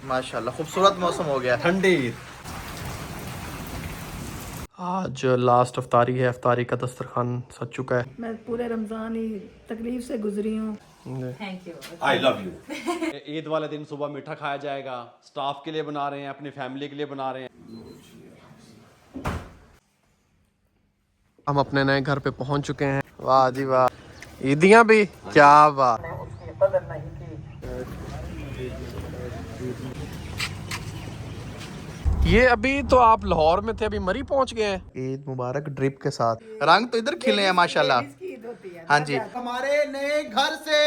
माशाल्लाह खूबसूरत मौसम हो गया। ठंडी आज लास्ट अफ्तारी है, अफ्तारी का दस्तरखान सज चुका है। मैं पूरे रमज़ान ही तकलीफ से गुजरी हूँ। Thank you. I love you. Eid वाले दिन सुबह मीठा खाया जाएगा, स्टाफ के लिए बना रहे हैं, अपनी फैमिली के लिए बना रहे हैं। हम अपने नए घर पे पहुंच चुके हैं। वाह जी वाह, ईदियाँ भी, क्या बात। ये अभी तो आप लाहौर में थे, अभी मरी पहुंच गए हैं। ईद मुबारक ड्रिप के साथ। रंग तो इधर खिले हैं माशाल्लाह। हाँ जी, हमारे नए घर से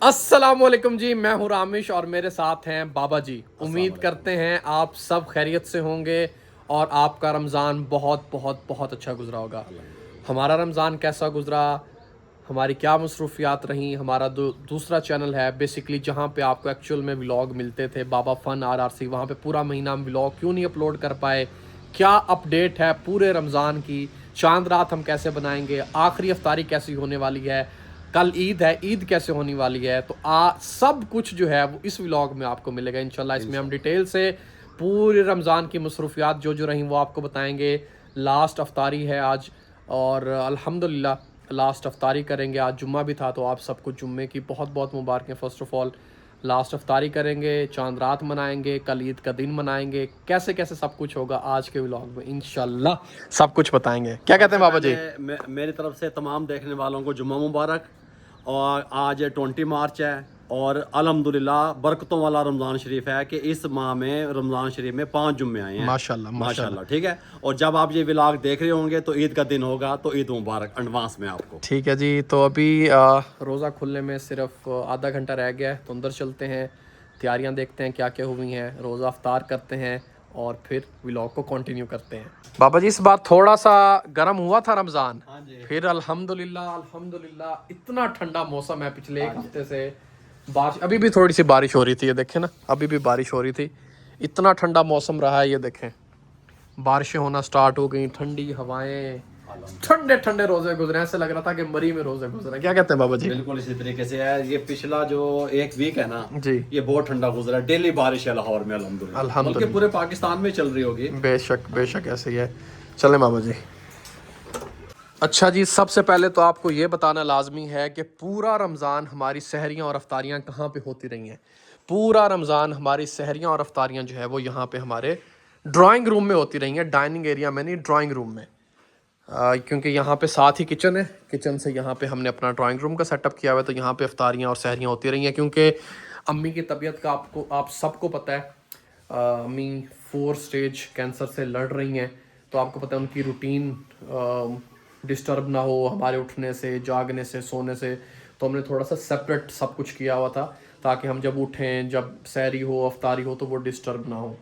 अस्सलामुअलैकुम जी, मैं हूं रामिश और मेरे साथ हैं बाबा जी। उम्मीद करते हैं आप सब खैरियत से होंगे और आपका रमज़ान बहुत बहुत बहुत अच्छा गुजरा होगा। हमारा रमज़ान कैसा गुजरा, हमारी क्या मसरूफियात रहीं। हमारा दूसरा चैनल है बेसिकली जहां पे आपको एक्चुअल में व्लॉग मिलते थे, बाबा फ़न RRC। वहां पे पूरा महीना हम व्लॉग क्यों नहीं अपलोड कर पाए, क्या अपडेट है पूरे रमज़ान की, चांद रात हम कैसे बनाएंगे, आखिरी अफ्तारी कैसी होने वाली है, कल ईद है, ईद कैसे होने वाली है, तो सब कुछ जो है वो इस व्लॉग में आपको मिलेगा इंशाल्लाह। इसमें हम डिटेल से पूरे रमज़ान की मसरूफियात जो रहीं वो आपको बताएंगे। लास्ट अफ्तारी है आज और अल्हम्दुलिल्लाह लास्ट अफ्तारी करेंगे। आज जुम्मा भी था तो आप सबको जुम्मे की बहुत बहुत मुबारकें। फ़र्स्ट ऑफ़ ऑल लास्ट अफ्तारी करेंगे, चांद रात मनाएंगे, कल ईद का दिन मनाएंगे, कैसे कैसे सब कुछ होगा आज के व्लॉग में इंशाल्लाह सब कुछ बताएंगे। क्या कहते हैं बाबा जी? मेरी तरफ से तमाम देखने वालों को जुम्मा मुबारक। और आज 20 मार्च है और अल्हम्दुलिल्लाह बरकतों वाला रमज़ान शरीफ है कि इस माह में रमज़ान शरीफ में 5 जुम्मे आए हैं माशाल्लाह माशाल्लाह। ठीक है, और जब आप ये व्लॉग देख रहे होंगे तो ईद का दिन होगा, तो ईद मुबारक एडवांस में आपको। ठीक है जी, तो अभी रोज़ा खुलने में सिर्फ आधा घंटा रह गया है, तो अंदर चलते हैं, तैयारियां देखते हैं क्या क्या हुई हैं, रोज़ा अफ्तार करते हैं और फिर व्लॉग को कंटिन्यू करते हैं। बाबा जी इस बार थोड़ा सा गर्म हुआ था रमज़ान, फिर अल्हम्दुलिल्लाह अल्हम्दुलिल्लाह इतना ठंडा मौसम है पिछले एक हफ्ते से। बारिश, अभी भी थोड़ी सी बारिश हो रही थी, ये देखें ना, अभी भी बारिश हो रही थी। इतना ठंडा मौसम रहा है, ये देखें बारिशें होना स्टार्ट हो गई, ठंडी हवाएं, ठंडे ठंडे रोजे गुजरे, ऐसे लग रहा था कि मरी में रोजे गुजरे। क्या कहते हैं बाबा जी? बिल्कुल इसी तरीके से है। ये पिछला जो एक वीक है ना जी, ये बहुत ठंडा गुजरा। डेली बारिश है लाहौर में अल्हम्दुलिल्लाह, बल्कि पूरे पाकिस्तान में चल रही होगी। बेशक बेशक ऐसे ही है। चले बाबा जी। अच्छा जी, सबसे पहले तो आपको ये बताना लाजमी है कि पूरा रमज़ान हमारी सहरियाँ और अफ्तारियाँ कहाँ पे होती रही हैं। पूरा रमज़ान हमारी सहरियाँ और अफ्तारियाँ जो है वो यहाँ पे हमारे ड्राइंग रूम में होती रही हैं, डाइनिंग एरिया में नहीं, ड्राइंग रूम में। क्योंकि यहाँ पे साथ ही किचन है, किचन से यहाँ पे हमने अपना ड्राइंग रूम का सेटअप किया हुआ है, तो यहाँ पे अफ्तारियाँ और सहरियाँ होती रही हैं। क्योंकि अम्मी की तबीयत का आप सबको पता है, अम्मी 4 स्टेज कैंसर से लड़ रही हैं, तो आपको पता है उनकी रूटीन डिस्टर्ब ना हो हमारे उठने से, जागने से, सोने से, तो हमने थोड़ा सा सेपरेट सब कुछ किया हुआ था ताकि हम जब उठें, जब सहरी हो, अफ्तारी हो, तो वो डिस्टर्ब ना हो।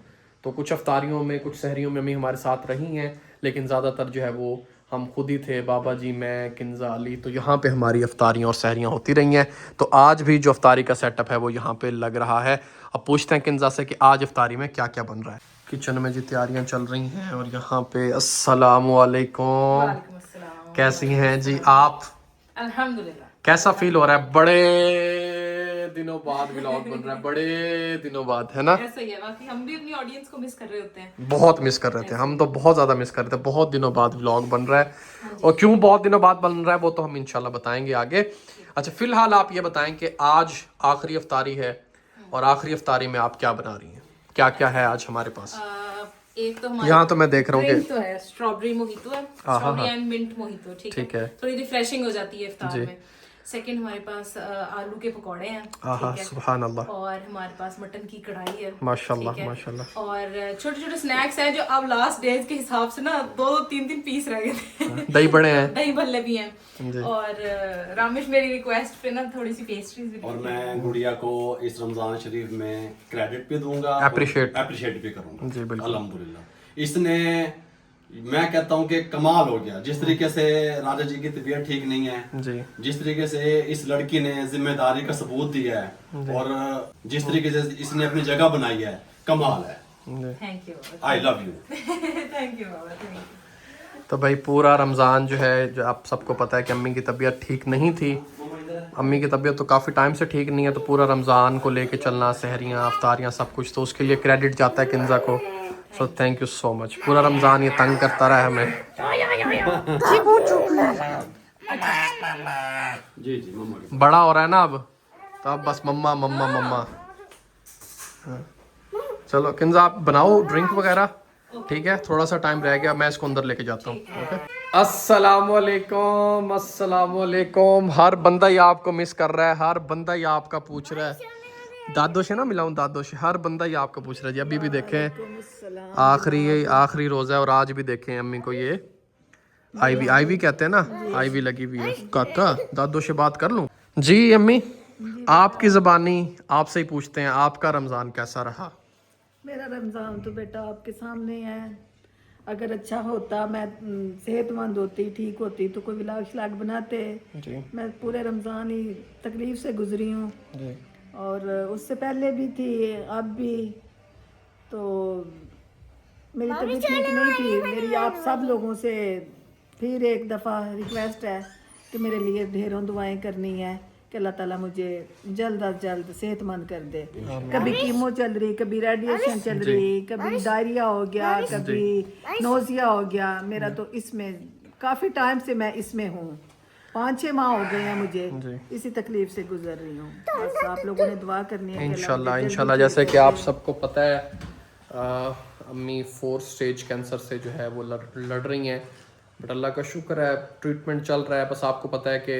तो कुछ अफ्तारियों में, कुछ सहरियों में अम्मी हमारे साथ रही हैं, लेकिन ज़्यादातर जो है वो हम खुद ही थे, बाबा जी, मैं, किन्जा, अली। तो यहाँ पे हमारी अफ्तारियाँ और सहरियाँ होती रही हैं। तो आज भी जो अफ्तारी का सेटअप है वो यहाँ पे लग रहा है। अब पूछते हैं किन्जा से कि आज अफ्तारी में क्या क्या बन रहा है। किचन में जी तैयारियाँ चल रही हैं और यहाँ पे अस्सलामुअलैकुम, कैसी हैं जी आप? अल्हम्दुलिल्लाह। कैसा फील हो रहा है? बड़े दिनों बाद व्लॉग बन रहा है, बड़े दिनों बाद, है ना? ऐसा ही है, बाकी हम भी अपनी ऑडियंस को मिस कर रहे होते हैं। बहुत मिस कर रहे थे हम, तो बहुत ज़्यादा मिस कर रहे थे। बहुत दिनों बाद व्लॉग बन रहा है और क्यों बहुत दिनों बाद बन रहा है वो तो हम इंशाल्लाह बताएंगे आगे। अच्छा, फिलहाल आप ये बताएं कि आज आखिरी अफ्तारी है और आखिरी अफ्तारी में आप क्या बना रही हैं? क्या क्या है आज हमारे पास? एक तो यहाँ तो मैं देख रहा हूँ कि तो है स्ट्रॉबेरी मोहितो है, स्ट्रॉबेरी एंड मिंट मोहितो। ठीक है, थोड़ी रिफ्रेशिंग हो जाती है इफ्तार में। सेकंड हमारे पास आलू के पकौड़े हैं, ठीक है, सुभान अल्लाह, और हमारे पास मटन की कढ़ाई है, माशाल्लाह ठीक है? माशाल्लाह। और छोटे छोटे स्नैक्स हैं जो अब लास्ट डेज के हिसाब से ना 2-3 पीस रह गए थे। दही बड़े हैं, दही भल्ले भी हैं, और रामेश मेरी रिक्वेस्ट पे ना थोड़ी सी पेस्ट्रीज भी। और मैं गुड़िया को इस रमजान शरीफ में क्रेडिट भी दूंगा, अप्रिशिएट भी करूंगा जी, बिल्कुल अल्हम्दुलिल्लाह। इसने मैं कहता हूँ कि कमाल हो गया। जिस तरीके से राजा जी की तबीयत ठीक नहीं है जी, जिस तरीके से इस लड़की ने जिम्मेदारी का सबूत दिया है और जिस तरीके से इसने अपनी जगह बनाई है, कमाल है। Thank you I love you. Thank you Baba, thank you. तो भाई पूरा रमज़ान जो है, जो आप सबको पता है कि अम्मी की तबीयत ठीक नहीं थी। अम्मी की तबीयत तो काफ़ी टाइम से ठीक नहीं है, तो पूरा रमज़ान को लेके चलना, सहरियाँ अफ्तारियाँ सब कुछ, तो उसके लिए क्रेडिट जाता है किंजा को। So thank you so much. पूरा रमज़ान ये तंग करता रहा है हमें। जी जी मम्मा। बड़ा हो रहा है ना अब, तो अब बस मम्मा मम्मा मम्मा। हाँ। चलो किंजा आप बनाओ ड्रिंक वगैरह, ठीक है? थोड़ा सा टाइम रह गया, मैं इसको अंदर लेके जाता हूँ। ओके। अस्सलामुअलैकुम, अस्सलामुअलैकुम। हर बंदा ही आपको मिस कर रहा है, हर बंदा ही आपका पूछ रहा है। दादो से ना मिलाऊं, दादो से, हर बंदा ही आपको पूछ रहा है जी। अभी भी देखें आखिरी रोज़ा है और आज भी देखें अम्मी को ये आईवी कहते हैं ना, आईवी लगी हुई है। काका दादो से बात कर लूं? जी अम्मी, आपकी ज़बानी आपसे ही पूछते हैं, आपका रमज़ान कैसा रहा? मेरा रमज़ान तो बेटा आपके सामने है। अगर अच्छा होता, मैं सेहतमंद होती, ठीक होती, तो कोई विलाग शिलाग बनाते। जी मैं पूरे रमज़ान ही तकलीफ से गुजरी हूँ, जी और उससे पहले भी थी, अब भी। तो मेरी तबीयत ठीक नहीं थी। मेरी आप सब लोगों से फिर एक दफ़ा रिक्वेस्ट है कि मेरे लिए ढेरों दुआएं करनी है कि अल्लाह ताला मुझे जल्द अज जल्द सेहतमंद कर दे। कभी कीमो चल रही, कभी रेडिएशन चल रही, कभी डायरिया हो गया, कभी नोजिया हो गया। मेरा तो इसमें काफ़ी टाइम से मैं इसमें हूँ, 5-6 माह हो गए हैं मुझे इसी तकलीफ से गुजर रही हूँ। बस आप लोगों ने दुआ करनी है। इंशाल्लाह इंशाल्लाह। जैसे कि आप सबको पता है अम्मी 4 स्टेज कैंसर से जो है वो लड़ रही हैं, बट अल्लाह का शुक्र है ट्रीटमेंट चल रहा है। बस आपको पता है कि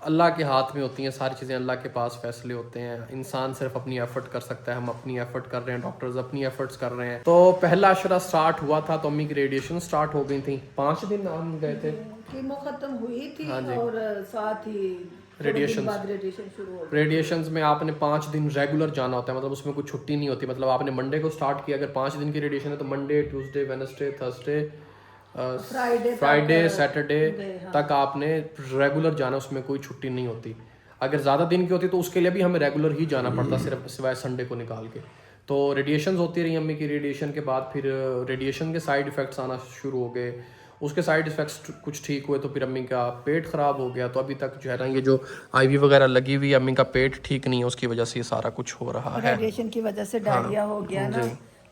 अल्लाह के हाथ में होती हैं सारी चीज़ें, अल्लाह के पास फैसले होते हैं। इंसान सिर्फ अपनी एफर्ट कर सकता है, हम अपनी एफर्ट कर रहे हैं, डॉक्टर्स अपनी एफर्ट्स कर रहे हैं। तो पहला अशरा स्टार्ट हुआ था तो अम्मी की रेडिएशन स्टार्ट हो गई थी। 5 दिन हम गए थे, कीमो खत्म हुई थी, हाँ जी। और साथ ही रेडिएशन शुरू हो गई। रेडिएशंस में आपने 5 दिन रेगुलर जाना होता है, मतलब उसमें कोई छुट्टी नहीं होती। मतलब आपने मंडे को स्टार्ट किया, अगर 5 दिन की रेडिएशन है तो Monday, Tuesday, Wednesday, Thursday, Friday, Saturday तक आपने रेगुलर जाना, उसमें कोई छुट्टी नहीं होती। अगर ज़्यादा दिन की होती तो उसके लिए भी हमें रेगुलर ही जाना पड़ता, सिर्फ सिवाय संडे को निकाल के। तो रेडिएशंस होती रही अम्मी की। रेडिएशन के बाद फिर रेडिएशन के साइड इफ़ेक्ट्स आना शुरू हो गए। उसके साइड इफ़ेक्ट्स कुछ ठीक हुए तो फिर अम्मी का पेट ख़राब हो गया। तो अभी तक जो है ना, ये जो आईवी वगैरह लगी हुई है, अम्मी का पेट ठीक नहीं है, उसकी वजह से ये सारा कुछ हो रहा है। रेडिएशन की वजह से डायरिया हो गया ना,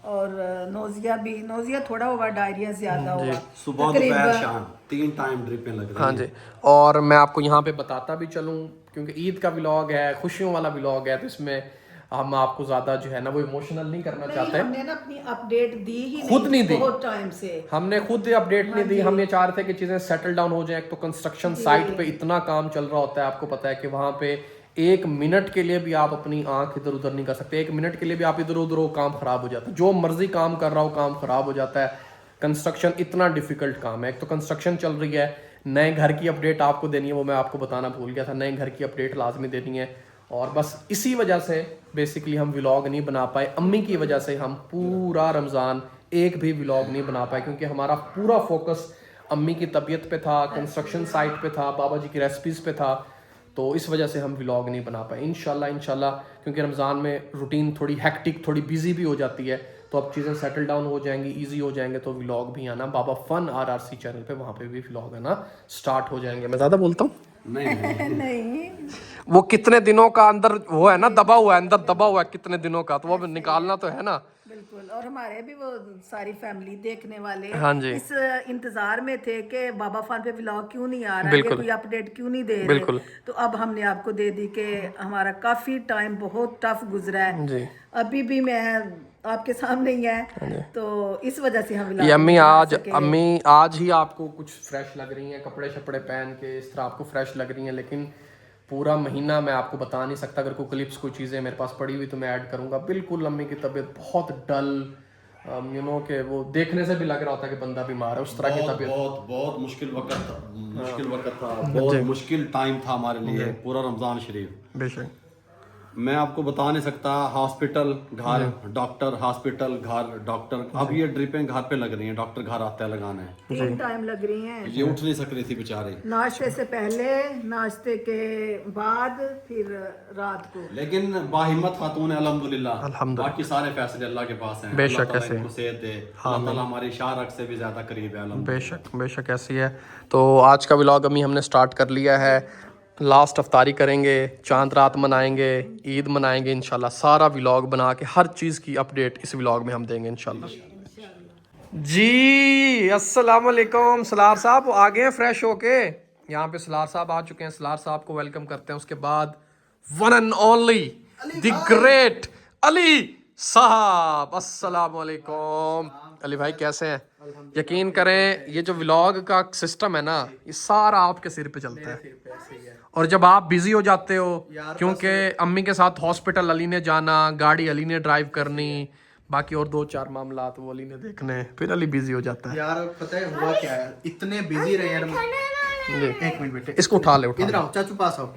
और नोजिया भी, नोजिया थोड़ा हुआ, डायरिया ज्यादा हुआ। सुबह दोपहर शाम 3 टाइम ड्रिपें लग रही हाँ जी। और मैं आपको यहाँ पे बताता भी चलूँ, क्योंकि ईद का व्लॉग है, खुशियों वाला व्लॉग है, तो इसमें हम आपको ज़्यादा जो है ना वो इमोशनल नहीं करना चाहते। हमने ना अपनी अपडेट दी ही खुद नहीं दी, बहुत टाइम से हमने खुद अपडेट नहीं दी। हम ये चाह रहे थे कि चीज़ें सेटल डाउन हो जाएं। तो कंस्ट्रक्शन साइट पे इतना काम चल रहा होता है, आपको पता है कि वहाँ पे 1 मिनट के लिए भी आप अपनी आंख इधर उधर नहीं कर सकते। 1 मिनट के लिए भी आप इधर उधर हो, काम खराब हो जाता है। जो मर्जी काम कर रहा हो, काम खराब हो जाता है। कंस्ट्रक्शन इतना डिफिकल्ट काम है। एक तो कंस्ट्रक्शन चल रही है, नए घर की अपडेट आपको देनी है, वो मैं आपको बताना भूल गया था। नए घर की अपडेट लाजमी देनी है, और बस इसी वजह से बेसिकली हम व्लॉग नहीं बना पाए। अम्मी की वजह से हम पूरा रमज़ान एक भी व्लॉग नहीं बना पाए, क्योंकि हमारा पूरा फोकस अम्मी की तबीयत पे था, कंस्ट्रक्शन साइट पे था, बाबा जी की रेसिपीज़ पे था। तो इस वजह से हम व्लॉग नहीं बना पाए। इंशाल्लाह क्योंकि रमज़ान में रूटीन थोड़ी हैक्टिक, थोड़ी बिजी भी हो जाती है, तो अब चीज़ें सेटल डाउन हो जाएंगी, इजी हो जाएंगे, तो व्लॉग भी आना बाबा फन RRC चैनल पे, वहाँ पे भी व्लॉग आना स्टार्ट हो जाएंगे। मैं ज़्यादा बोलता हूँ? नहीं, वो कितने दिनों का अंदर वो है ना, दबा हुआ है, अंदर दबा हुआ है कितने दिनों का, तो वो निकालना तो है ना। बिल्कुल। और हमारे भी वो सारी फैमिली देखने वाले हाँ जी। इस इंतजार में थे कि बाबा फान पे व्लॉग क्यों नहीं आ रहा है, कोई अपडेट क्यों नहीं दे रहे। तो अब हमने आपको दे दी कि हमारा काफी टाइम बहुत टफ गुजरा है जी। अभी भी मैं आपके सामने ही है, तो इस वजह से हम ये अम्मी आज ही आपको कुछ फ्रेश लग रही हैं, कपड़े शपड़े पहन के इस तरह आपको फ्रेश लग रही हैं, लेकिन पूरा महीना मैं आपको बता नहीं सकता। अगर कोई क्लिप्स, कोई चीज़ें मेरे पास पड़ी हुई तो मैं ऐड करूँगा। बिल्कुल अम्मी की तबीयत बहुत डल, यू नो कि वो देखने से भी लग रहा होता है कि बंदा बीमार है, उस तरह की तबीयत। बहुत मुश्किल वक्त था, बहुत मुश्किल टाइम था हमारे लिए, पूरा रमज़ान शरीफ। बेशक। मैं आपको बता नहीं सकता, हॉस्पिटल घर डॉक्टर, हॉस्पिटल घर डॉक्टर। अब ये ड्रिपें घर पे लग रही हैं, डॉक्टर घर आते हैं लगाने। 3 टाइम लग रही हैं। ये उठ नहीं सक रही थी बेचारी, नाश्ते से पहले, नाश्ते के बाद, फिर रात को। लेकिन बाहिम्मत खातून है अल्हम्दुलिल्लाह। बाकी सारे फैसले अल्लाह के पास हैं। बेशक अल्लाह ताला ऐसे इनको सेहत दे, अल्लाह ताला हमारी शारक से भी ज्यादा करीब है अल्हम्दुलिल्लाह। बेशक बेशक ऐसी है। तो आज का व्लॉग अभी हमने स्टार्ट कर लिया है। लास्ट अफ्तारी करेंगे, चांद रात मनाएंगे, ईद मनाएंगे इंशाल्लाह। सारा व्लॉग बना के हर चीज़ की अपडेट इस व्लॉग में हम देंगे इंशाल्लाह। जी अस्सलाम वालेकुम। सलार साहब आ गए हैं फ्रेश होके। यहाँ पे सलार साहब आ चुके हैं। सलार साहब को वेलकम करते हैं। उसके बाद one and only the great Ali साहब। अस्सलाम वालेकुम। अली भाई कैसे हैं? यकीन करें ये जो व्लॉग का सिस्टम है ना, ये सारा आपके सिर पे चलता है। और जब आप बिजी हो जाते हो, क्योंकि अम्मी के साथ हॉस्पिटल अली ने जाना, गाड़ी अली ने ड्राइव करनी, बाकी और 2-4 मामलात वो अली ने देखने, फिर अली बिजी हो जाता है। यार पता है हुआ क्या है, इतने बिजी रहे यार। एक मिनट बेटे, इसको उठा ले, उठा इधर ले। आओ चाचू पास आओ।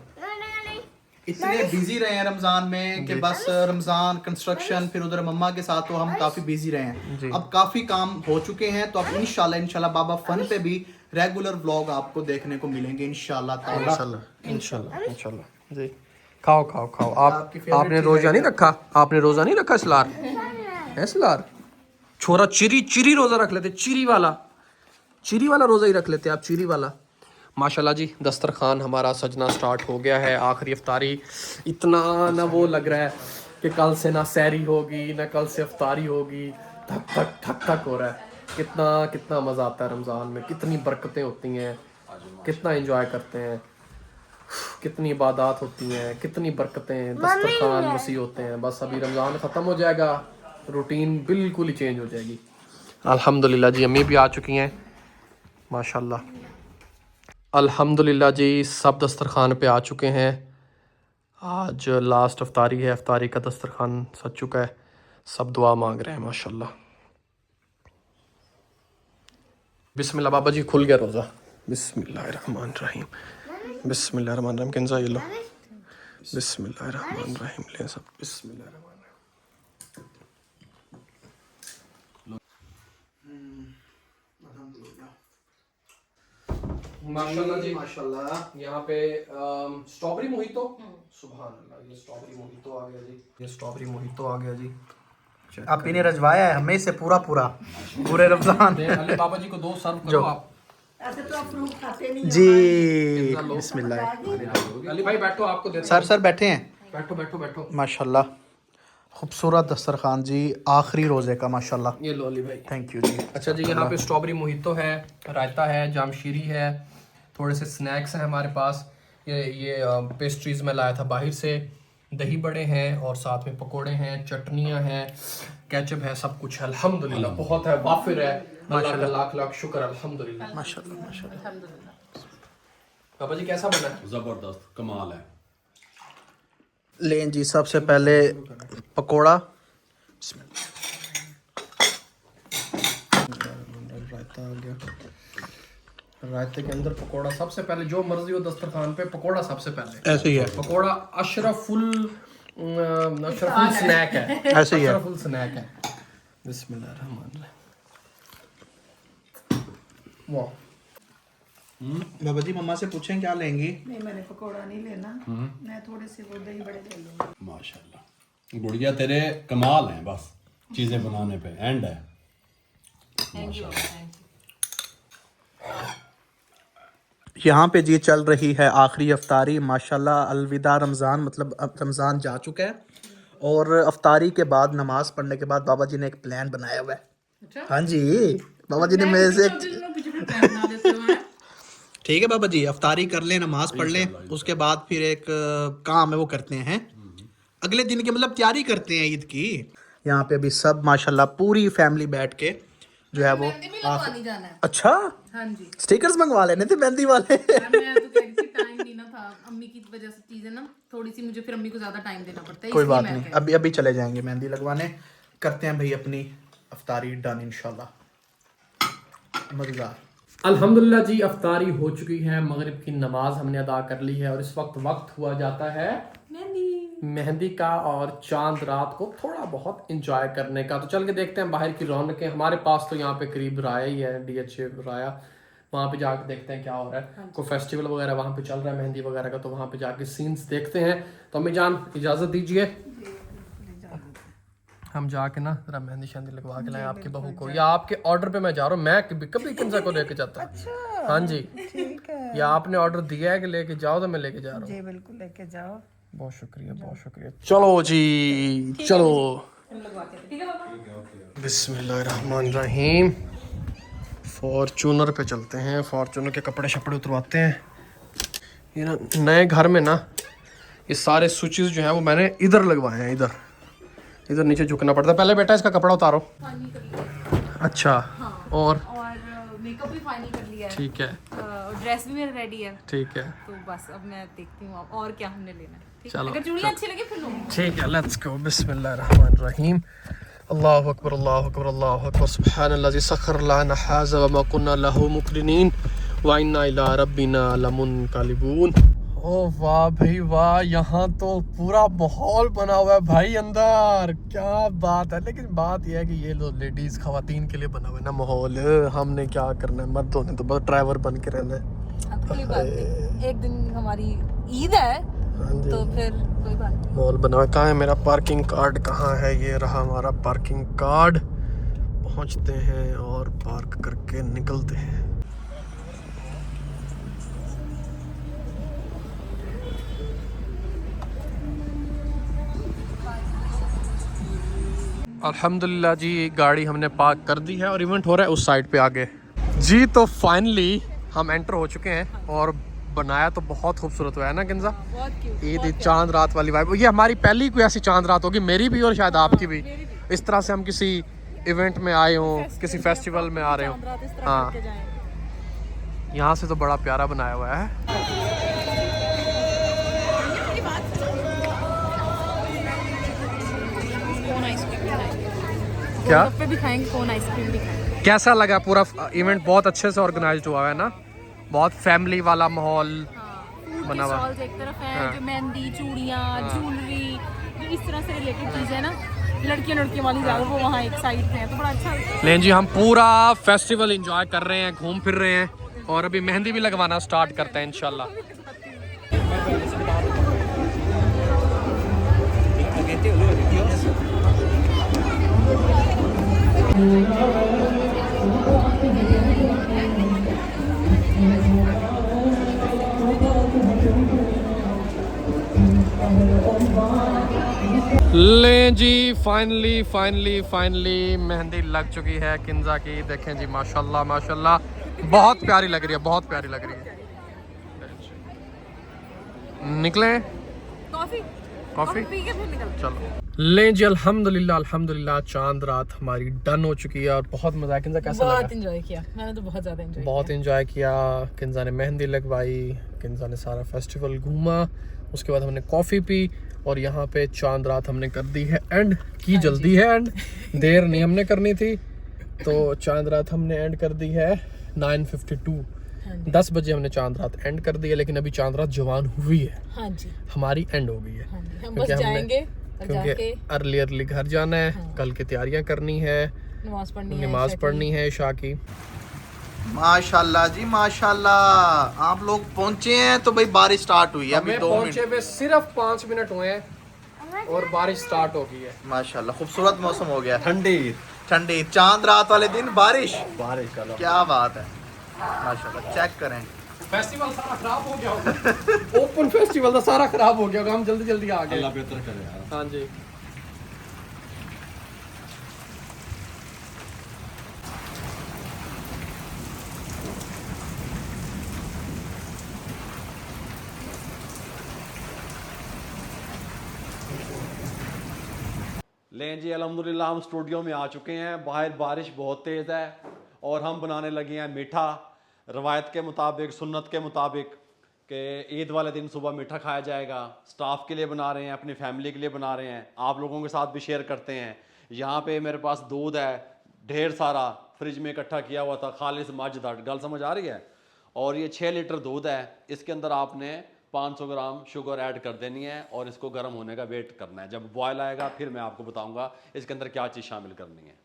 इतने बिजी रहे हैं रमजान में कि बस रमजान कंस्ट्रक्शन, फिर उधर मम्मा के साथ तो हम काफी बिजी रहे हैं। अब काफी काम हो चुके हैं, तो अब इंशाल्लाह बाबा फन पे भी रेगुलर व्लॉग आपको देखने को मिलेंगे इंशाल्लाह ताला। इंशाल्लाह जी। खाओ खाओ खाओ। आपने रोजा नहीं रखा? आपने रोजा नहीं रखा सलार? है सलार? छोरा चिरी रोजा रख लेते, चिरी वाला रोजा ही रख लेते आप, चिरी वाला। माशाल्लाह जी, दस्तरखान हमारा सजना स्टार्ट हो गया है। आखिरी अफ्तारी, इतना ना वो लग रहा है कि कल से ना सैरी होगी ना कल से अफ्तारी होगी। ठक ठक हो रहा है। कितना मज़ा आता है रमज़ान में, कितनी बरकतें होती हैं, कितना एंजॉय करते हैं, कितनी इबादत होती हैं, कितनी बरकतें, दस्तरखान वसी होते हैं। बस अभी रमज़ान ख़त्म हो जाएगा, रूटीन बिल्कुल ही चेंज हो जाएगी। अल्हम्दुलिल्लाह जी, अम्मी भी आ चुकी हैं माशाल्लाह। अल्हम्दुलिल्लाह जी, सब दस्तरखान पे आ चुके हैं। आज लास्ट अफ्तारी है, अफ्तारी का दस्तरखान सज चुका है। सब दुआ मांग रहे हैं माशाल्लाह। बिस्मिल्लाह बाबा जी, खुल गया रोज़ा। बिस्मिल्लाहिर्रहमानिर्रहीम, बिस्मिल्लाहिर्रहमानिर्रहीम। किंजा ये लो, बिस्मिल्लाहिर्रहमानिर्रहीम ले सब, बिस्मिल्लाहिर्रहमानिर्रहीम। माशाल्लाह जी, माशाल्लाह। यहाँ पे स्ट्रॉबेरी मोहितो, सुभान अल्लाह, ये स्ट्रॉबेरी मोहितो आ गया जी, ये स्ट्रॉबेरी मोहितो आ गया जी। आप इन्हें रजवाया है हमें से पूरे रमजान। अली बाबा जी को 2 सर्व करो आप। ऐसे तो आप फ्रूट खाते नहीं जी हैं। बिस्मिल्लाह। अली भाई बैठो, आपको दे सर बैठे हैं। बैठो। माशाल्लाह खूबसूरत दस्तरखान जी, आखिरी रोजे का माशाल्लाह। ये लो अली भाई। थैंक यू जी। अच्छा जी, यहाँ पे स्ट्रॉबेरी मोहितो है, रायता है, जामशीरी है, थोड़े से स्नैक्स हैं हमारे पास। ये पेस्ट्रीज में लाया था बाहर से, दही बड़े हैं और साथ में पकोड़े हैं, चटनियाँ हैं, केचप है, सब कुछ है अल्हम्दुलिल्लाह। बहुत है, वाफिर है, अल्लाह का लाख लाख शुक्र अल्हम्दुलिल्लाह। माशाल्लाह। बाबा जी कैसा बना है? जबरदस्त, कमाल है। लें जी, सबसे पहले पकोड़ा, रायता आ गया, रायते के अंदर पकोड़ा। सबसे पहले जो मर्जी हो दस्तरखान पे, पकोड़ा सबसे पहले। ऐसे ही है पकोड़ा अशरफुल स्नैक है, ऐसे ही है। अशरफुल स्नैक है। बिस्मिल्लाहिर्रहमानिर्रहीम। वाह, बाबा जी मम्मा से पूछें क्या लेंगी। नहीं, मैंने पकौड़ा नहीं लेना, मैं थोड़े से वो दही बड़े ले लूंगी। माशाल्लाह गुड़िया, तेरे कमाल हैं बस चीजें बनाने पे, एंड है। यहाँ पे जी चल रही है आखिरी अफ्तारी माशाल्लाह। अलविदा रमज़ान, मतलब अब रमज़ान जा चुका है और अफ्तारी के बाद नमाज पढ़ने के बाद बाबा जी ने एक प्लान बनाया हुआ है। हाँ जी, बाबा जी ने मेरे से ठीक है बाबा जी, अफ्तारी कर लें, नमाज पढ़ लें, उसके बाद फिर एक काम है वो करते हैं, अगले दिन की मतलब तैयारी करते हैं ईद की। यहाँ पे अभी सब माशाल्लाह पूरी फैमिली बैठ के जो है वो जाना है। अच्छा हाँ जी, स्टिकर्स मंगवा लेने थे मेहंदी वाले। मैं तो कह रही थी टाइम नहीं ना था, अम्मी की वजह से चीजें ना थोड़ी सी, मुझे फिर अम्मी को ज्यादा टाइम देना पड़ता है। कोई इसलिए बात मैं नहीं, कह- अभी चले जाएंगे मेहंदी लगवाने। करते हैं भाई अपनी अफ्तारी डन इंशाल्लाह। मजेदार। अल्हम्दुलिल्लाह जी, अफ्तारी हो चुकी है, मगरिब की नमाज हमने अदा कर ली है और इस वक्त हुआ जाता है मेहंदी का और चांद रात को थोड़ा बहुत इंजॉय करने का। तो चल के देखते हैं बाहर की रौनकें। हमारे पास तो यहाँ पे करीब राया ही है, DH राया, वहाँ पे जाके देखते हैं क्या हो रहा है। कोई फेस्टिवल वगैरह वहाँ पे चल रहा है मेहंदी वगैरह का, तो वहाँ पे जाके सीन्स देखते हैं। तो अम्मी जान इजाज़त दीजिए, हम जाके ना जरा मेहंदी शहंदी लगवा के लाएं आपकी बहू को, या आपके ऑर्डर पे मैं जा रहा हूँ, मैं कभी किंजा को लेके जाता हूँ। अच्छा, हाँ जी, ठीक है। या आपने ऑर्डर दिया है कि लेके जाओ, तो मैं लेके जा रहा हूँ। जी बिल्कुल, लेके जाओ। बहुत शुक्रिया, बहुत शुक्रिया। चलो जी, चलो। हम लगवाते हैं, ठीक है पापा? बिस्मिल्लाहिर्रहमानिर्रहीम। फॉर्चूनर पे चलते हैं, फॉर्चूनर के कपड़े शपड़े उतरवाते हैं। ये ना नए घर में ना ये सारे स्विचेस जो हैं वो मैंने इधर लगवाए हैं, इधर नीचे झुकना पड़ता है। पहले बेटा इसका कपड़ा उतारो। फाइनल कर लिया। अच्छा, हाँ। और मेकअप भी फाइनल कर लिया है। ठीक है, और ड्रेस भी मेरा रेडी है। ठीक है, तो बस अब मैं देखती हूँ और क्या हमने लेना है। ठीक है? चलो, अगर चूड़ियाँ अच्छी लगी फिर लूँगी। ठीक है, लेट्स गो। बिस्मिल्लाहिर्रहमानिर्रहीम। अल्लाहु अकबर, अल्लाहु अकबर, अल्लाहु अकबर। सुब्हानल्लाज़ी सख्खर लना हाज़ा व मा कुन्ना लहू मुक़रिनीन व इन्ना इला रब्बिना लमुनक़लिबून। ओ वाह भाई वाह, यहाँ तो पूरा माहौल बना हुआ है भाई अंदर, क्या बात है। लेकिन बात यह है कि ये लो लेडीज खवातीन के लिए बना हुआ है ना माहौल, हमने क्या करना है, मर्द होने तो बस ड्राइवर बन के रहना है। हाँ, तो कोई बात नहीं, एक दिन हमारी ईद है तो फिर कोई बात नहीं। मॉल बना हुआ है। कहाँ है मेरा पार्किंग कार्ड, कहाँ है? ये रहा हमारा पार्किंग कार्ड। पहुँचते हैं और पार्क करके निकलते हैं। अल्हम्दुलिल्लाह जी, गाड़ी हमने पार्क कर दी है और इवेंट हो रहा है उस साइड पे आगे जी। तो फाइनली हम एंटर हो चुके हैं और बनाया तो बहुत खूबसूरत हुआ है ना किंजा। बहुत क्यूट। ईद चांद रात वाली वाइब। ये हमारी पहली कोई ऐसी चांद रात होगी, मेरी भी और शायद आपकी भी। इस तरह से हम किसी इवेंट में आए हों, किसी फेस्टिवल में आ रहे हों। हाँ, यहाँ से तो बड़ा प्यारा बनाया हुआ है। कोन आइसक्रीम भी खाएंगे, क्या पे भी खाएंगे, कोन आइसक्रीम भी खाएंगे। कैसा लगा पूरा इवेंट? बहुत अच्छे से ऑर्गेनाइज हुआ है ना, बहुत फैमिली वाला माहौल बना हुआ। स्टॉल्स एक तरफ हैं, जो मेहंदी, चूड़ियाँ, ज्वेलरी, जो इस तरह से रिलेटेड चीज़ें ना, लड़कियों वाली ज़्यादा, वो वहाँ एक साइड पे है, तो बड़ा अच्छा। लेकिन जी हम पूरा फेस्टिवल एंजॉय कर रहे हैं, घूम फिर रहे हैं और अभी मेहंदी भी लगवाना स्टार्ट करते हैं इंशाल्लाह। ले जी, फाइनली मेहंदी लग चुकी है किंजा की। देखें जी, माशाल्लाह माशाल्लाह, बहुत प्यारी लग रही है, बहुत प्यारी लग रही है। निकले कॉफी पी के फिर निकलते हैं। चलो ले जी, अल्हम्दुलिल्लाह चांद रात हमारी डन हो चुकी है और बहुत मजा आया। किंजा कैसा लगा? बहुत एंजॉय किया मैंने, तो बहुत ज़्यादा एंजॉय बहुत एंजॉय किया। किंजा ने मेहंदी लगवाई, किंजा ने सारा फेस्टिवल घूमा, उसके बाद हमने कॉफ़ी पी और यहाँ पे चांद रात हमने कर दी है एंड की। जल्दी है एंड, देर नहीं हमने करनी थी। तो चांद रात हमने एंड कर दी है 9:52, 10 बजे हमने चांद रात एंड कर दी है। लेकिन अभी चांद रात जवान हुई है, हाँ जी, हमारी एंड हो गई है। हाँ जी, हम क्योंकि बस हमने- जाएंगे और क्योंकि जाके अर्ली घर जाना है, कल की तैयारियां करनी है, नमाज पढ़नी है इशा की। माशाल्लाह जी माशाल्लाह, आप लोग पहुंचे हैं तो भाई बारिश स्टार्ट हुई है। अभी हमें 2 पहुंचे मिनट हुए सिर्फ 5 मिनट हुए हैं और बारिश स्टार्ट हो गई है। माशाल्लाह खूबसूरत मौसम हो गया, ठंडी चांद रात वाले दिन बारिश का क्या बात है। माशाल्लाह, चेक करें। फेस्टिवल सारा खराब हो गया होगा। ओपन फेस्टिवल तो सारा खराब हो गया होगा, हम जल्दी आ गए। अल्लाह बेहतर करे यार। हाँ जी, लें जी, अल्हम्दुलिल्लाह हम स्टूडियो में आ चुके हैं। बाहर बारिश बहुत तेज़ है और हम बनाने लगे हैं मीठा, रवायत के मुताबिक, सुन्नत के मुताबिक कि ईद वाले दिन सुबह मीठा खाया जाएगा। स्टाफ के लिए बना रहे हैं, अपनी फैमिली के लिए बना रहे हैं, आप लोगों के साथ भी शेयर करते हैं। यहाँ पे मेरे पास दूध है ढेर सारा, फ्रिज में इकट्ठा किया हुआ था, खालिस मजदार, गल समझ आ रही है। और ये 6 लीटर दूध है, इसके अंदर आपने 500 ग्राम शुगर ऐड कर देनी है और इसको गर्म होने का वेट करना है। जब बॉयल आएगा फिर मैं आपको बताऊंगा इसके अंदर क्या चीज़ शामिल करनी है।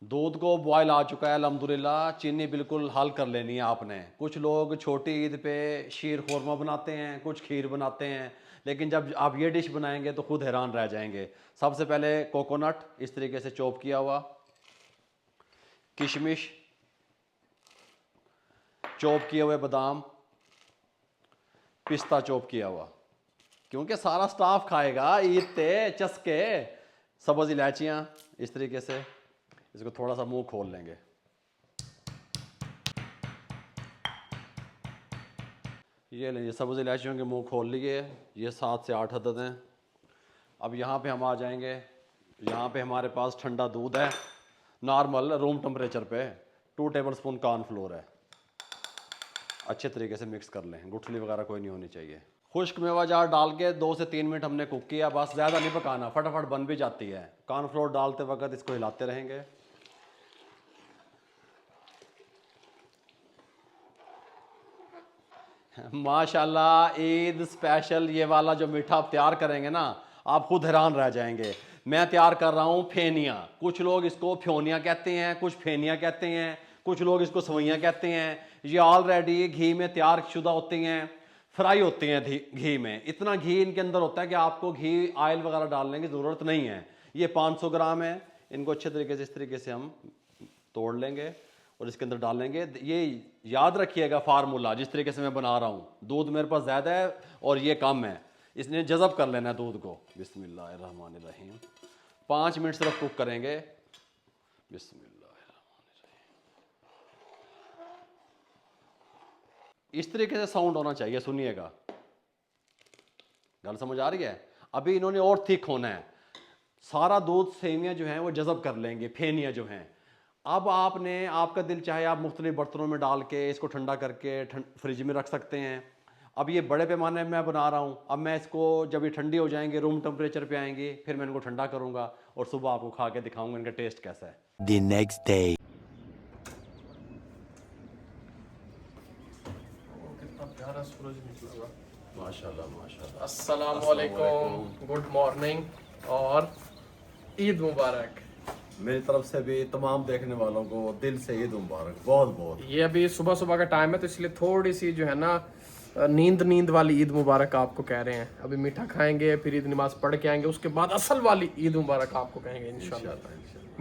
दूध को बॉयल आ चुका है अल्हम्दुलिल्लाह। चीनी बिल्कुल हल कर लेनी है आपने। कुछ लोग छोटी ईद पे शीर खुरमा बनाते हैं, कुछ खीर बनाते हैं, लेकिन जब आप ये डिश बनाएंगे तो खुद हैरान रह जाएंगे। सबसे पहले कोकोनट इस तरीके से चॉप किया हुआ, किशमिश, चॉप किए हुए बादाम, पिस्ता चॉप किया हुआ, क्योंकि सारा स्टाफ खाएगा ईद पे चस्के। सब्ज़ इलायचियाँ इस तरीके से, इसको थोड़ा सा मुंह खोल लेंगे। ये लीजिए सब्ज़ इलायचियों के मुंह खोल लिए। ये 7 से 8 अदद हैं। अब यहाँ पे हम आ जाएंगे। यहाँ पे हमारे पास ठंडा दूध है, नॉर्मल रूम टेम्परेचर पे। 2 टेबलस्पून कॉर्नफ्लोर है। अच्छे तरीके से मिक्स कर लें, गुठली वगैरह कोई नहीं होनी चाहिए। खुश्क मेवा जार डाल के 2 से 3 मिनट हमने कुक किया, बस ज़्यादा नहीं पकाना, फटाफट बन भी जाती है। कॉर्नफ्लोर डालते वक्त इसको हिलाते रहेंगे। माशाल्लाह ईद स्पेशल ये वाला जो मीठा आप तैयार करेंगे ना, आप खुद हैरान रह जाएंगे। मैं तैयार कर रहा हूँ फेनिया। कुछ लोग इसको फ्योनिया कहते हैं, कुछ फेनिया कहते हैं, कुछ लोग इसको सवैयाँ कहते हैं। ये ऑलरेडी घी में तैयार शुदा होती हैं, फ्राई होती हैं घी में। इतना घी इनके अंदर होता है कि आपको घी ऑयल वगैरह डालने की ज़रूरत नहीं है। ये 500 ग्राम है। इनको अच्छे तरीके से इस तरीके से हम तोड़ लेंगे और इसके अंदर डालेंगे। ये याद रखिएगा फार्मूला जिस तरीके से मैं बना रहा हूँ। दूध मेरे पास ज़्यादा है और ये कम है, इसने जज़ब कर लेना है दूध को। बिस्मिल्लाहिर्रहमानिर्रहीम। 5 मिनट सिर्फ कुक करेंगे। बिस्मिल्लाहिर्रहमानिर्रहीम। इस तरीके से साउंड होना चाहिए, सुनिएगा। गल समझ आ रही है? अभी इन्होंने और थिक होना है। सारा दूध सेवियाँ जो हैं वो जज़ब कर लेंगे, फेनिया जो हैं। अब आपने, आपका दिल चाहे आप मुख्तलिफ बर्तनों में डाल के इसको ठंडा करके फ्रिज में रख सकते हैं। अब ये बड़े पैमाने में मैं बना रहा हूँ। अब मैं इसको जब ये ठंडी हो जाएंगे, रूम टेम्परेचर पे आएंगी, फिर मैं इनको ठंडा करूँगा और सुबह आपको खा के दिखाऊँगा इनका टेस्ट कैसा है। The next day. कितना प्यारा सूरज निकला हुआ। माशाल्लाह माशाल्लाह। अस्सलाम वालेकुम, गुड मॉर्निंग और ईद मुबारक। मेरी तरफ से भी तमाम देखने वालों को दिल से ईद मुबारक, बहुत बहुत। ये अभी सुबह सुबह का टाइम है तो इसलिए थोड़ी सी जो है ना नींद वाली ईद मुबारक आपको कह रहे हैं। अभी मीठा खाएंगे, फिर ईद नमाज पढ़ के आएंगे, उसके बाद असल वाली ईद मुबारक आपको कहेंगे इंशाल्लाह।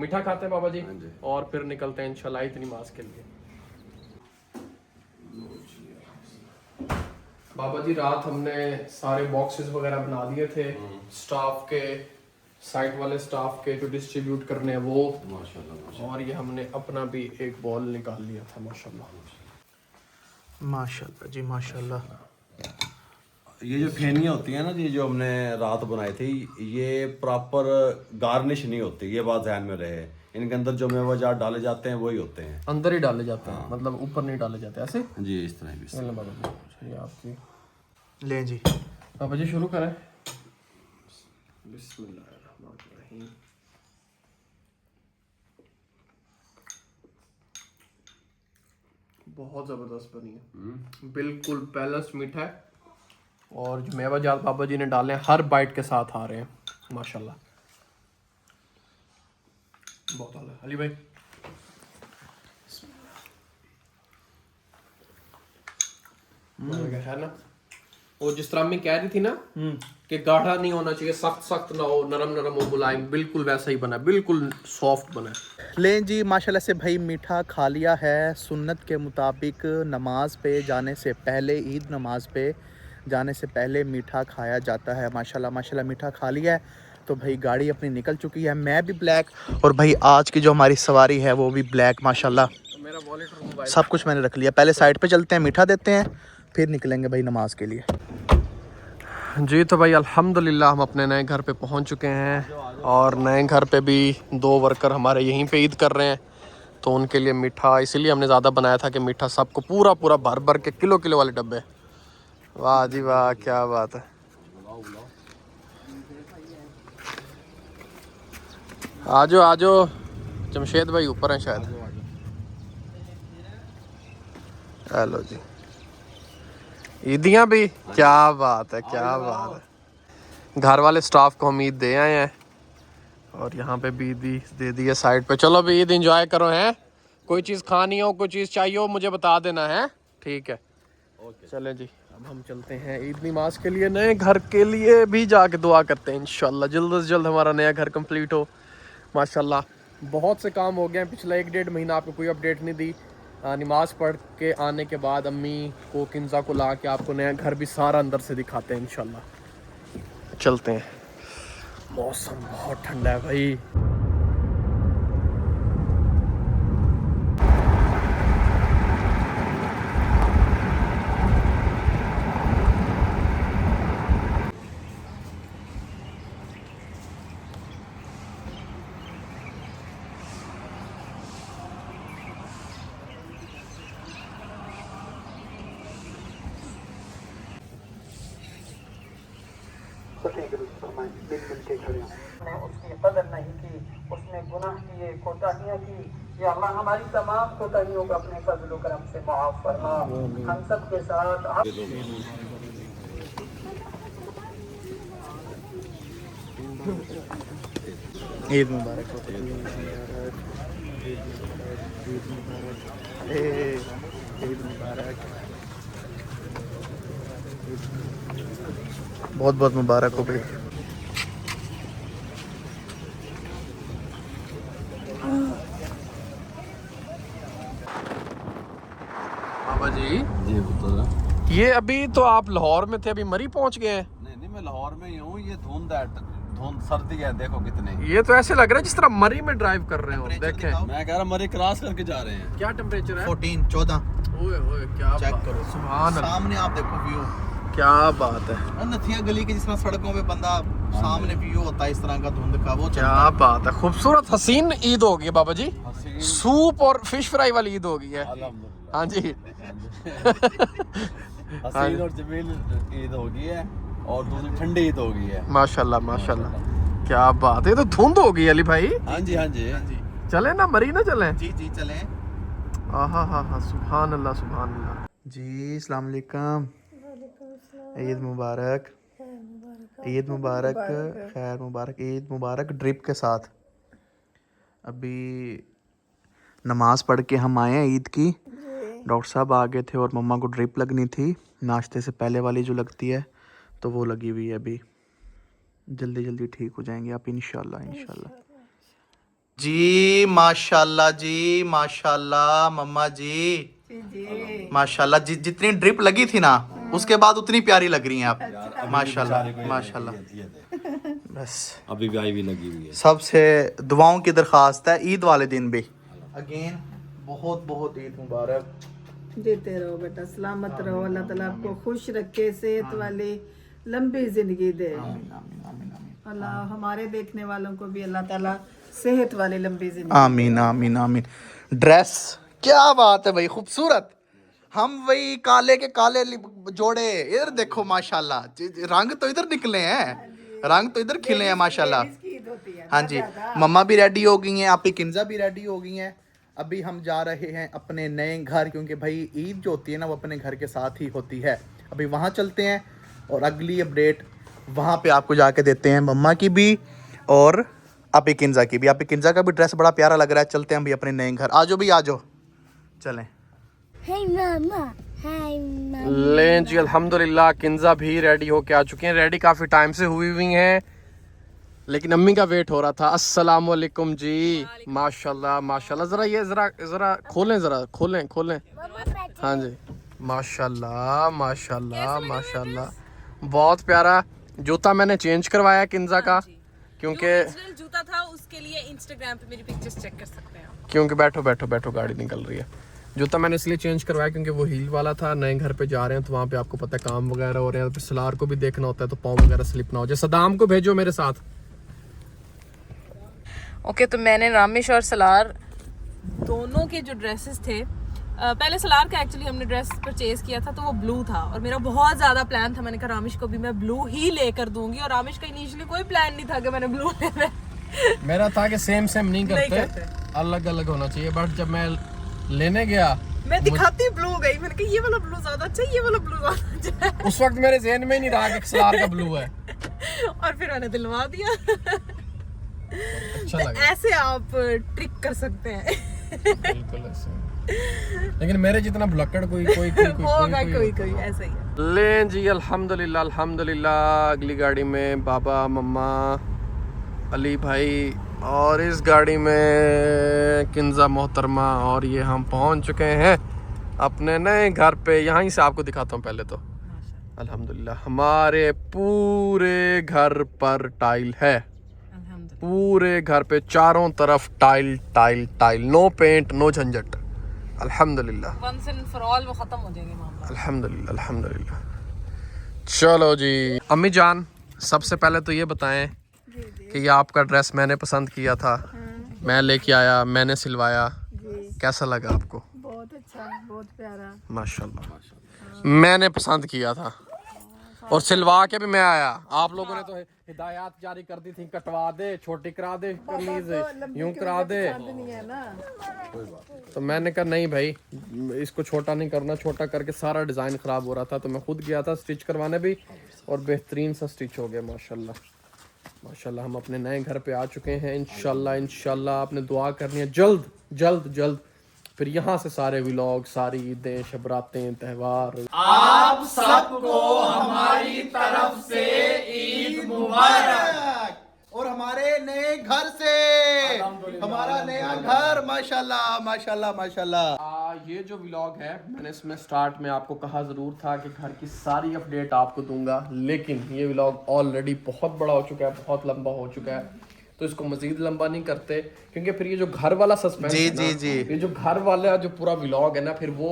मीठा खाते हैं बाबा जी और फिर निकलते हैं इंशाल्लाह ईद नमाज के लिए। बाबा जी रात हमने सारे बॉक्सेस वगैरह बना दिए थे स्टाफ के, साइट वाले स्टाफ के जो डिस्ट्रीब्यूट करने हैं वो। माशाल्लाह। और ये हमने अपना भी एक बॉल निकाल लिया था। माशाल्लाह माशाल्लाह जी माशाल्लाह। ये जो फेनियाँ होती हैं ना जी, जो हमने रात बनाई थी, ये प्रॉपर गार्निश नहीं होती, ये बात ध्यान में रहे। इनके अंदर जो मेवा जार डाले जाते हैं वही होते हैं, अंदर ही डाले जाते हैं, मतलब ऊपर नहीं डाले जाते ऐसे जी। इस तरह भी बाबा जी आपकी ले जी बाबा जी शुरू करें। बिस्मिल्लाहिर्रहमानिर्रहीम। बहुत ज़बरदस्त बनी है, बिल्कुल बैलेंस मीठा है। और जो मेवा जात बाबा जी ने डाले हैं हर बाइट के साथ आ रहे हैं माशाल्लाह। बहुत आला अली भाई। है ना वो जिस तरह मैं कह रही थी ना कि गाढ़ा नहीं होना चाहिए, सख्त सख्त ना हो, नरम नरम हो, मुलायम, बिल्कुल वैसा ही बना, बिल्कुल सॉफ्ट बना। लें जी माशाल्लाह से भाई मीठा खा लिया है। सुन्नत के मुताबिक नमाज पे जाने से पहले, ईद नमाज पे जाने से पहले मीठा खाया जाता है। माशाल्लाह माशाल्लाह मीठा खा लिया है तो भाई गाड़ी अपनी निकल चुकी है। मैं भी ब्लैक और भाई आज की जो हमारी सवारी है वो भी ब्लैक माशाल्लाह। मेरा वॉलेट और मोबाइल सब कुछ मैंने रख लिया। पहले साइड पे चलते हैं, मीठा देते हैं, फिर निकलेंगे भाई नमाज के लिए। जी तो भाई अल्हम्दुलिल्लाह हम अपने नए घर पे पहुंच चुके हैं और नए घर पे भी 2 वर्कर हमारे यहीं पे ईद कर रहे हैं, तो उनके लिए मीठा इसीलिए हमने ज़्यादा बनाया था कि मीठा सबको पूरा पूरा भर भर के किलो किलो वाले डब्बे। वाह जी वाह, क्या बात है। आजो आजो, जमशेद भाई ऊपर हैं शायद। हेलो जी। ईदियाँ भी, क्या बात है, क्या बात है। घर वाले स्टाफ को हम ईद दे आए हैं और यहाँ पे भी ईदी दे दी है साइड पे। चलो भी ईद एंजॉय करो। हैं कोई चीज़ खानी हो, कोई चीज़ चाहिए हो, मुझे बता देना है, ठीक है। चलें जी, अब हम चलते हैं ईद नमाज के लिए। नए घर के लिए भी जाके दुआ करते हैं इंशाल्लाह जल्द से जल्द हमारा नया घर कंप्लीट हो। माशाल्लाह बहुत से काम हो गए हैं, पिछला 1-1.5 महीना आपको कोई अपडेट नहीं दी। नमाज पढ़ के आने के बाद अम्मी को, किंजा को ला के आपको नया घर भी सारा अंदर से दिखाते हैं इंशाल्लाह। चलते हैं। मौसम बहुत ठंडा है भाई। उसने उसकी कदर नहीं की, उसने गुनाह किए, कोताहियाँ की। या अल्लाह हमारी तमाम कोताहियों को अपने फजल व करम से माफ फरमा। हम सब के साथ ईद मुबारक हो। ईद मुबारक, बहुत बहुत मुबारक हो भाई। बाबा जी, जी बताओ। ये अभी तो आप लाहौर में थे, अभी मरी पहुंच गए हैं। नहीं, मैं लाहौर में ही हूँ। ये धुंध सर्दी है, देखो कितने। ये तो ऐसे लग रहा है जिस तरह मरी में ड्राइव कर रहे हो। देखें मैं कह रहा मरी क्रॉस करके जा रहे हैं। क्या टेम्परेचर है। 14 ओए ओए, क्या चेक बात। करो, सुभान अल्लाह, सामने आप देखो व्यू। क्या बात है। नथिया गली के जिस तरह सड़कों पे बंदा सामने व्यू होता है इस तरह का धुंध का, वो क्या बात है। खूबसूरत हसीन ईद होगी है बाबा जी। हसीन। सूप और फिश फ्राई वाली ईद होगी है। अल्हम्दुलिल्लाह। हाँ जी। हसीन और जमील ईद होगी है और दूसरी ठंडी ईद होगी है। माशाल्लाह माशाल्लाह, क्या बात है। ये तो धुंध होगी अली भाई। हाँ जी, हाँ जी। चले ना, मरी ना चले। जी जी चलें। आहा हा हा, सुभान अल्लाह सुभान अल्लाह। जी अस्सलाम वालेकुम, ईद मुबारक, ईद मुबारक, खैर मुबारक, ईद मुबारक। ड्रिप के साथ अभी नमाज पढ़ के हम आए हैं ईद की। डॉक्टर साहब आ गए थे और मम्मा को ड्रिप लगनी थी, नाश्ते से पहले वाली जो लगती है, तो वो लगी हुई है। अभी जल्दी जल्दी ठीक हो जाएंगे आप इंशाल्लाह इंशाल्लाह। जी माशाल्लाह, जी माशाल्लाह मम्मा जी माशाल्लाह। जितनी ड्रिप लगी थी ना, उसके बाद उतनी प्यारी लग रही हैं आप। माशाल्लाह माशाल्लाह। बस अभी भी आई भी लगी हुई है। सबसे दुआओं की दरख्वास्त है ईद वाले दिन भी। अगेन बहुत बहुत ईद मुबारक। जीते रहो बेटा, सलामत रहो। अल्लाह ताला आपको खुश रखे, सेहत वाली लंबी जिंदगी दे। अल्लाह हमारे देखने वालों को भी अल्लाह ताला सेहत वाली लंबी जिंदगी। आमीन आमीन आमीन। ड्रेस क्या बात है भाई, खूबसूरत। हम वही काले के काले जोड़े, इधर देखो माशाल्लाह, रंग तो इधर निकले हैं, रंग तो इधर खिले हैं माशाल्लाह। हाँ जी, मम्मा भी रेडी हो गई हैं, आपकी किंजा भी रेडी हो गई हैं। अभी हम जा रहे हैं अपने नए घर, क्योंकि भाई ईद जो होती है ना, वो अपने घर के साथ ही होती है। अभी वहाँ चलते हैं और अगली अपडेट वहाँ पे आपको जाके देते हैं, मम्मा की भी और आपी किंजा की भी। आपी किंजा का भी ड्रेस बड़ा प्यारा लग रहा है। चलते हैं अभी अपने नए घर। आ जाओ भी, आ जाओ, चलें। Hey mama, hi mama. लें जी, अल्हम्दुलिल्लाह किंजा भी रेडी होके आ चुके हैं। रेडी काफ़ी टाइम से हुई हुई हैं, लेकिन अम्मी का वेट हो रहा था। अस्सलाम वालेकुम जी। माशाल्लाह माशाल्लाह। ज़रा ये ज़रा खोलें, ज़रा खोलें खोलें। हाँ जी, माशाल्लाह माशाल्लाह माशाल्लाह, बहुत प्यारा। जूता मैंने चेंज करवाया किंजा का, क्योंकि ओरिजिनल जूता था, उसके लिए इंस्टाग्राम पे मेरी पिक्चर्स चेक कर सकते हैं आप। क्योंकि बैठो बैठो बैठो, गाड़ी निकल रही है। जूता मैंने इसलिए चेंज करवाया क्योंकि वो हील वाला था। नए घर पे जा रहे हैं तो वहाँ पे आपको पता है काम वगैरह हो रहे हैं, तो फिर सलार को भी देखना होता है, तो पाँव वगैरह स्लिप ना हो जाए। सदाम को भेजो मेरे साथ। ओके, तो मैंने रामेश और सलार दोनों के जो ड्रेसेस थे, पहले सलार का एक्चुअली हमने ड्रेस परचेज किया था, तो वो ब्लू था और मेरा बहुत ज़्यादा प्लान था। मैंने कहा रामेश को भी मैं ब्लू ही लेकर दूंगी, और रामेश का इनिशियली कोई प्लान नहीं था कि मैंने ब्लू लेना है। मेरा था कि सेम सेम नहीं करते, अलग अलग होना चाहिए। बट जब मैं लेने गया मैं दिखाती ब्लू गई, मैंने कहा ये वाला ब्लू ज्यादा अच्छा है, ये वाला ब्लू ज्यादा अच्छा है। उस वक्त मेरे जहन में ही नहीं रहा कि सलार का ब्लू है। और फिर मैंने दिलवा दिया। अच्छा तो लगा। ऐसे आप ट्रिक कर सकते हैं। बिल्कुल ऐसे। लेकिन मेरे जितना भुलक्कड़ कोई होगा कोई ऐसा ही है। ले जी अल्हम्दुलिल्लाह अल्हम्दुलिल्लाह। अगली गाड़ी में बाबा मम्मा अली भाई और इस गाड़ी में किंजा मोहतरमा और ये हम पहुंच चुके हैं अपने नए घर पे। यहाँ से आपको दिखाता हूँ पहले तो अल्हम्दुलिल्लाह हमारे पूरे घर पर टाइल है। पूरे घर पे चारों तरफ tile tile tile, no paint no झंझट। अल्हम्दुलिल्लाह वंस एंड फॉर ऑल वो खत्म हो जाएंगे मामला। अल्हम्दुलिल्लाह अल्हम्दुलिल्लाह। चलो जी अम्मी जान, सबसे पहले तो ये बताएं कि ये आपका ड्रेस मैंने पसंद किया था, मैं लेके आया, मैंने सिलवाया, कैसा लगा आपको? बहुत अच्छा, बहुत प्यारा। माशाल्लाह। मैंने पसंद किया था और सिलवा के भी मैं आया। आप लोगों ने तो हिदायत जारी कर दी थी, कटवा दे, छोटी करा दे कमीज, यूं करा दे। नहीं है ना, तो मैंने कहा नहीं भाई इसको छोटा नहीं करना, छोटा करके सारा डिज़ाइन ख़राब हो रहा था। तो मैं खुद गया था स्टिच करवाने भी और बेहतरीन सा स्टिच हो गया माशाल्लाह माशाल्लाह। हम अपने नए घर पे आ चुके हैं। इंशाल्लाह आपने दुआ करनी है जल्द जल्द जल्द। फिर यहाँ से सारे व्लॉग, सारी ईदें, शबरातें, त्यौहार। आप सबको हमारी तरफ से ईद मुबारक। और हमारे नए घर से हमारा नया घर माशाल्लाह माशाल्लाह माशाल्लाह। ये जो व्लॉग है मैंने इसमें स्टार्ट में आपको कहा ज़रूर था कि घर की सारी अपडेट आपको दूंगा, लेकिन ये व्लॉग ऑलरेडी बहुत बड़ा हो चुका है, बहुत लंबा हो चुका है, तो इसको मजीद लंबा नहीं करते क्योंकि फिर ये जो घर वाला सस्पेंस जी है ना, जी जी ये जो घर वाला जो पूरा व्लॉग है ना, फिर वो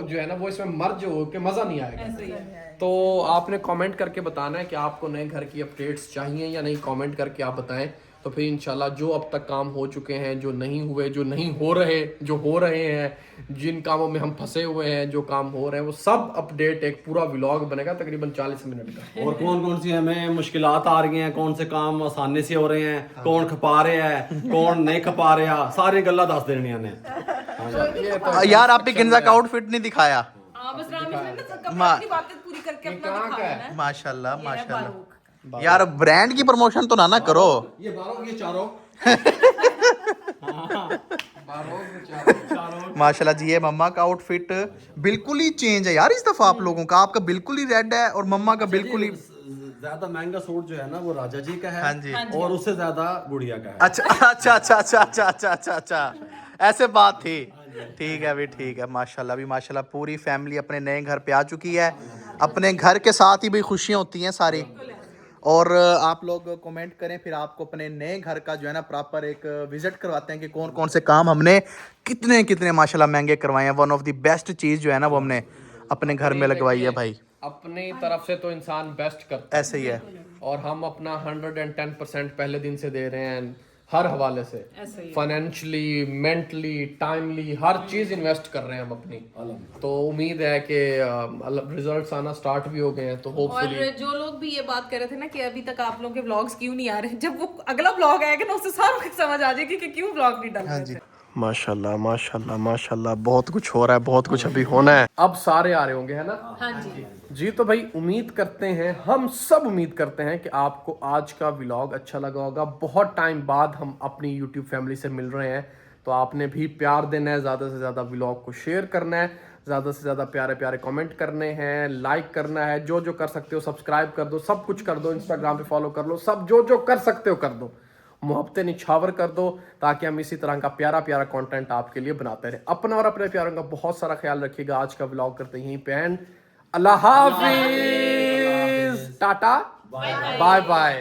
जो है ना वो इसमें मर्ज हो के मज़ा नहीं आएगा। तो आपने कमेंट करके बताना है कि आपको नए घर की अपडेट्स चाहिए या नहीं, कमेंट करके आप बताएं। तो फिर इंशाल्लाह जो अब तक काम हो चुके हैं, जो नहीं हुए, जो नहीं हो रहे, जो हो रहे हैं, जिन कामों में हम फंसे हुए हैं, जो काम हो रहे हैं, वो सब अपडेट एक पूरा व्लॉग बनेगा तकरीबन 40 मिनट का। और कौन कौन सी हमें मुश्किलात आ रही हैं, कौन से काम आसानी से हो रहे हैं, कौन खपा रहे हैं, कौन नहीं खपा रहा, सारी गल्ला दस देनी ने। यार आपने किंजा का आउटफिट नहीं दिखाया। बस रामेश ने ना सबका अपनी बातें पूरी करके अपना दिखाना है। माशाल्लाह माशाल्लाह। यार ब्रांड की प्रमोशन तो ना करो। ये बारों ये चारों माशाल्लाह जी। ये मम्मा का आउटफिट बिल्कुल ही चेंज है यार इस दफा आप लोगों का। आपका बिल्कुल ही रेड है और मम्मा का बिल्कुल ही ज्यादा महंगा सूट जो है ना वो राजा जी का है। हाँ जी। और उससे ज्यादा गुड़िया का है। अच्छा अच्छा अच्छा अच्छा अच्छा अच्छा अच्छा अच्छा ऐसे बात थी। ठीक है अभी ठीक है माशाल्लाह। अभी माशाल्लाह पूरी फैमिली अपने नए घर पे आ चुकी है। अपने घर के साथ ही भी खुशियाँ होती हैं सारी। और आप लोग कमेंट करें, फिर आपको अपने नए घर का जो है ना प्रॉपर एक विजिट करवाते हैं कि कौन कौन से काम हमने कितने कितने माशाल्लाह महंगे करवाए हैं। वन ऑफ द बेस्ट चीज़ जो है ना वो हमने अपने घर में लगवाई है भाई। अपनी तरफ से तो इंसान बेस्ट करता है, ऐसे ही है। और हम अपना 110% पहले दिन से दे रहे हैं हर हवाले से, फाइनेंशियली, मेंटली, टाइमली, हर चीज इन्वेस्ट कर रहे हैं हम अपनी। तो उम्मीद है कि रिजल्ट्स आना स्टार्ट भी हो गए हैं। तो होपफुली और जो लोग भी ये बात कर रहे थे ना कि अभी तक आप लोगों के व्लॉग्स क्यों नहीं आ रहे, जब वो अगला व्लॉग आएगा ना उससे सारा कुछ समझ आ जाएगी कि क्यों व्लॉग नहीं डाल रहे थे। माशाल्लाह माशाल्लाह माशाल्लाह बहुत कुछ हो रहा है, बहुत कुछ अभी होना है। अब सारे आ रहे होंगे है ना? हाँ जी जी। तो भाई उम्मीद करते हैं, हम सब उम्मीद करते हैं कि आपको आज का व्लॉग अच्छा लगा होगा। बहुत टाइम बाद हम अपनी यूट्यूब फैमिली से मिल रहे हैं, तो आपने भी प्यार देना है, ज़्यादा से ज़्यादा व्लॉग को शेयर करना है, ज़्यादा से ज़्यादा प्यारे प्यारे कमेंट करने हैं, लाइक करना है, जो जो कर सकते हो सब्सक्राइब कर दो, सब कुछ कर दो, इंस्टाग्राम पे फॉलो कर लो, सब जो जो कर सकते हो कर दो, मोहब्बतें निछावर कर दो, ताकि हम इसी तरह का प्यारा प्यारा कंटेंट आपके लिए बनाते रहें। अपना और अपने प्यारों का बहुत सारा ख्याल रखिएगा। आज का व्लॉग करते हैं यहीं पे एंड। अल्लाह हाफिज, टाटा, बाय बाय।